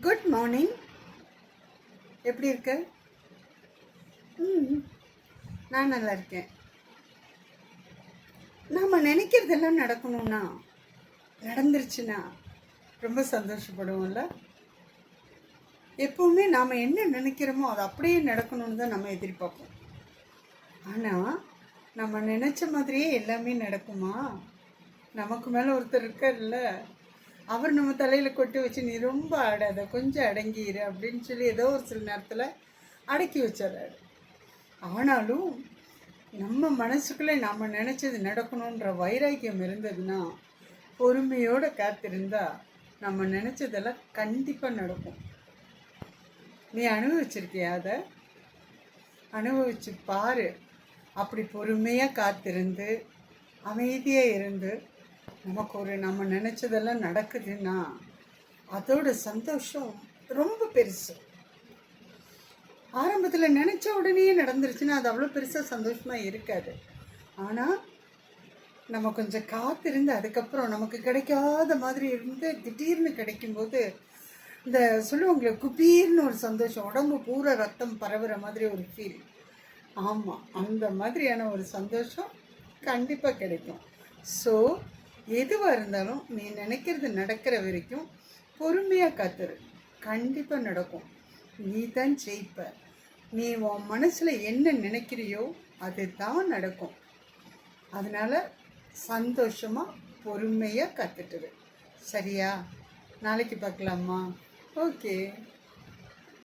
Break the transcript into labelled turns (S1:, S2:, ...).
S1: Good morning. எப்படி இருக்க? நான் நல்லா இருக்கேன். நாம் நினைக்கிறதெல்லாம் நடக்கணும்னா, நடந்துருச்சுன்னா ரொம்ப சந்தோஷப்படுவோம்ல. எப்பவுமே நாம் என்ன நினைக்கிறோமோ அது அப்படியே நடக்கணும்னு தான் நம்ம எதிர்பார்ப்போம். ஆனால் நம்ம நினச்ச மாதிரியே எல்லாமே நடக்குமா? நமக்கு மேலே ஒருத்தர் இருக்கார்ல, அவர் நம்ம தலையில் கொட்டி வச்சு நீ ரொம்ப ஆடாத, கொஞ்சம் அடங்கிடு அப்படின்னு சொல்லி ஏதோ ஒரு சில நேரத்தில் அடக்கி வச்சிடறாரு. ஆனாலும் நம்ம மனசுக்குள்ளே நம்ம நினச்சது நடக்கணுன்ற வைராக்கியம் இருந்ததுன்னா, பொறுமையோடு காத்திருந்தா நம்ம நினச்சதெல்லாம் கண்டிப்பாக நடக்கும். நீ அனுபவிச்சிருக்கியா? அதை அனுபவிச்சு பாரு. அப்படி பொறுமையாக காத்திருந்து அமைதியாக இருந்து நமக்கு நம்ம நினச்சதெல்லாம் நடக்குதுன்னா அதோட சந்தோஷம் ரொம்ப பெருசு. ஆரம்பத்தில் நினச்ச உடனே நடந்துருச்சுன்னா அது அவ்வளோ பெருசாக சந்தோஷமாக இருக்காது. ஆனால் நம்ம கொஞ்சம் காத்திருந்து அதுக்கப்புறம் நமக்கு கிடைக்காத மாதிரி இருந்து திடீர்னு கிடைக்கும்போது இந்த சொல்லுவாங்களே குபீர்னு ஒரு சந்தோஷம், உடம்பு பூரா ரத்தம் பரவுற மாதிரி ஒரு ஃபீல். ஆமாம், அந்த மாதிரியான ஒரு சந்தோஷம் கண்டிப்பாக கிடைக்கும். ஸோ எதுவாக இருந்தாலும் நீ நினைக்கிறது நடக்கிற வரைக்கும் பொறுமையாக காத்துரு, கண்டிப்பாக நடக்கும். நீ தான் ஜெயிப்ப. நீ உன் மனசில் என்ன நினைக்கிறியோ அது தான் நடக்கும். அதனால் சந்தோஷமாக பொறுமையாக காத்துட்டுரு. சரியா? நாளைக்கு பார்க்கலாமா? ஓகே.